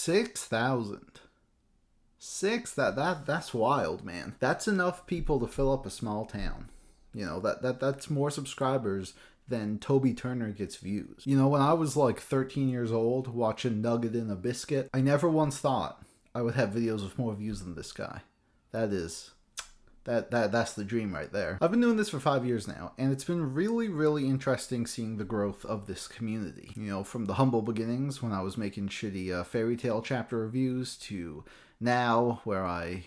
6,000. That's wild, man. That's enough people to fill up a small town. You know, that's more subscribers than Toby Turner gets views. You know, when I was like 13 years old watching Nugget in a Biscuit, I never once thought I would have videos with more views than this guy. That's the dream right there. I've been doing this for 5 years now, and it's been really, really interesting seeing the growth of this community. You know, from the humble beginnings when I was making shitty fairy tale chapter reviews to now where I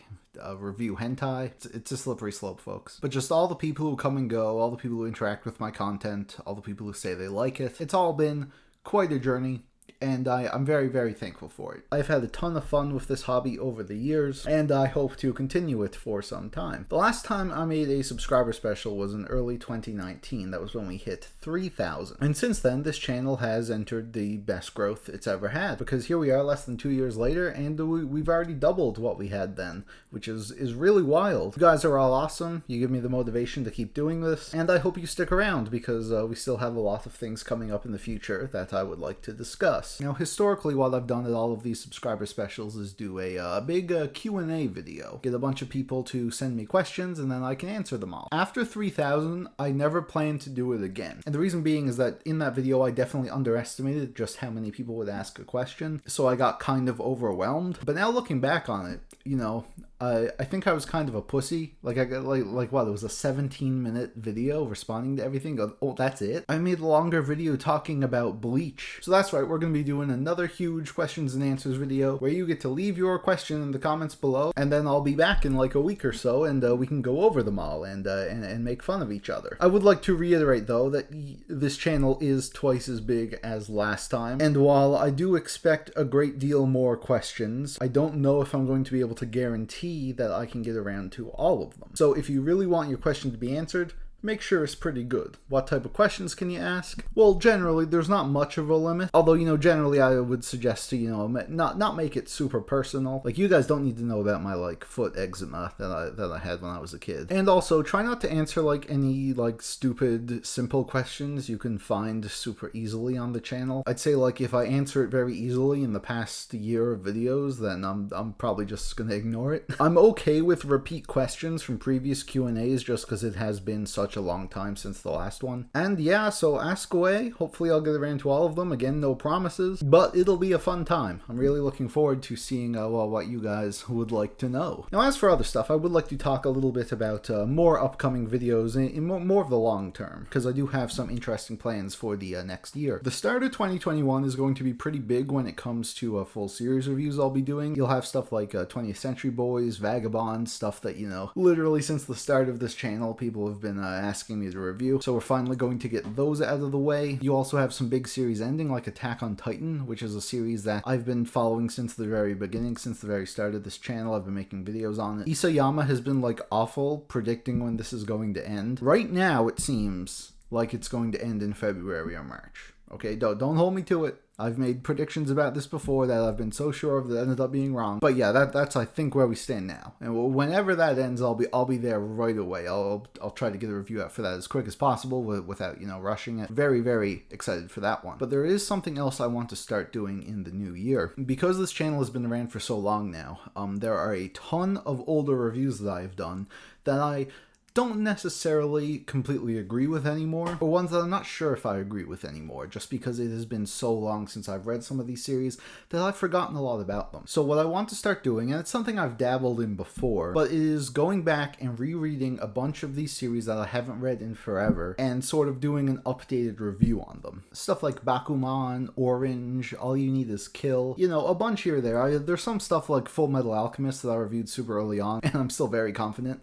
review hentai. It's a slippery slope, folks. But just all the people who come and go, all the people who interact with my content, all the people who say they like it. It's all been quite a journey, and I'm very, very thankful for it. I've had a ton of fun with this hobby over the years, and I hope to continue it for some time. The last time I made a subscriber special was in early 2019. That was when we hit 3,000. And since then, this channel has entered the best growth it's ever had, because here we are less than 2 years later, and we've already doubled what we had then, which is really wild. You guys are all awesome. You give me the motivation to keep doing this, and I hope you stick around, because we still have a lot of things coming up in the future that I would like to discuss. Now, historically, what I've done at all of these subscriber specials is do a big Q&A video. Get a bunch of people to send me questions, and then I can answer them all. After 3,000, I never plan to do it again. And the reason being is that in that video, I definitely underestimated just how many people would ask a question, so I got kind of overwhelmed. But now looking back on it, you know, I think I was kind of a pussy. Like, I got like what, it was a 17-minute video responding to everything. Oh, that's it? I made a longer video talking about Bleach. So that's right, we're going to be doing another huge questions and answers video where you get to leave your question in the comments below, and then I'll be back in like a week or so, and we can go over them all and make fun of each other. I would like to reiterate, though, that this channel is twice as big as last time, and while I do expect a great deal more questions, I don't know if I'm going to be able to guarantee that I can get around to all of them. So if you really want your question to be answered, make sure it's pretty good. What type of questions can you ask? Well, generally, there's not much of a limit. Although, you know, generally I would suggest to, you know, not make it super personal. Like, you guys don't need to know about my, like, foot eczema that I had when I was a kid. And also, try not to answer, like, any, like, stupid, simple questions you can find super easily on the channel. I'd say, like, if I answer it very easily in the past year of videos, then I'm probably just gonna ignore it. I'm okay with repeat questions from previous Q&As just because it has been such a long time since the last one. And yeah, so ask away. Hopefully I'll get around to all of them. Again, no promises, but it'll be a fun time. I'm really looking forward to seeing well, what you guys would like to know. Now, as for other stuff, I would like to talk a little bit about more upcoming videos in more of the long term, because I do have some interesting plans for the next year. The start of 2021 is going to be pretty big when it comes to full series reviews I'll be doing. You'll have stuff like 20th Century Boys, Vagabond, stuff that, you know, literally since the start of this channel, people have been asking me to review, so we're finally going to get those out of the way. You also have some big series ending, like Attack on Titan, which is a series that I've been following since the very beginning, since the very start of this channel. I've been making videos on it. Isayama has been, like, awful predicting when this is going to end. Right now, it seems like it's going to end in February or March. Okay, don't hold me to it. I've made predictions about this before that I've been so sure of that ended up being wrong. But yeah, that's I think where we stand now. And whenever that ends, I'll be there right away. I'll try to get a review out for that as quick as possible without, you know, rushing it. Very, very excited for that one. But there is something else I want to start doing in the new year. Because this channel has been around for so long now, there are a ton of older reviews that I've done that I don't necessarily completely agree with anymore, or ones that I'm not sure if I agree with anymore, just because it has been so long since I've read some of these series that I've forgotten a lot about them. So what I want to start doing, and it's something I've dabbled in before, but it is going back and rereading a bunch of these series that I haven't read in forever, and sort of doing an updated review on them. Stuff like Bakuman, Orange, All You Need Is Kill, you know, a bunch here or there. There's some stuff like Full Metal Alchemist that I reviewed super early on, and I'm still very confident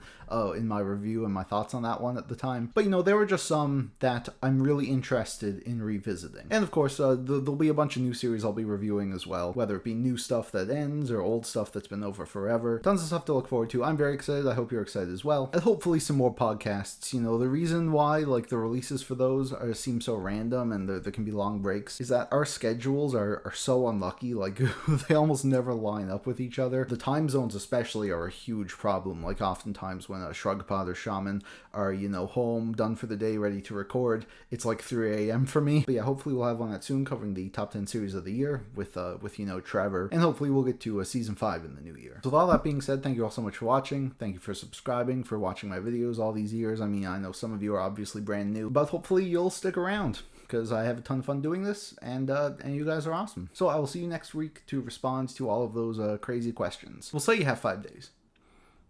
in my review and my thoughts on that one at the time. But, you know, there were just some that I'm really interested in revisiting. And of course, there'll be a bunch of new series I'll be reviewing as well, whether it be new stuff that ends or old stuff that's been over forever. Tons of stuff to look forward to. I'm very excited. I hope you're excited as well. And hopefully some more podcasts. You know, the reason why, like, the releases for those seem so random and there can be long breaks is that our schedules are so unlucky. Like, they almost never line up with each other. The time zones especially are a huge problem. Like, oftentimes when Shrugpod or Sean ramen are, you know, home, done for the day, ready to record. It's like 3 a.m. for me. But yeah, hopefully we'll have one that soon covering the top 10 series of the year with you know, Trevor. And hopefully we'll get to season 5 in the new year. So with all that being said, thank you all so much for watching. Thank you for subscribing, for watching my videos all these years. I mean, I know some of you are obviously brand new, but hopefully you'll stick around, because I have a ton of fun doing this, and you guys are awesome. So I will see you next week to respond to all of those crazy questions. We'll say you have 5 days.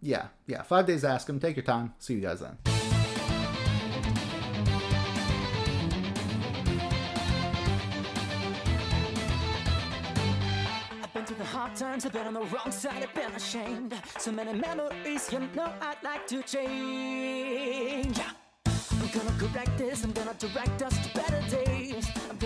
Yeah, 5 days to ask them. Take your time. See you guys then. I've been through the hard times, I've been on the wrong side, I've been ashamed. So many memories, you know I'd like to change. I'm gonna correct this, I'm gonna direct us to better days.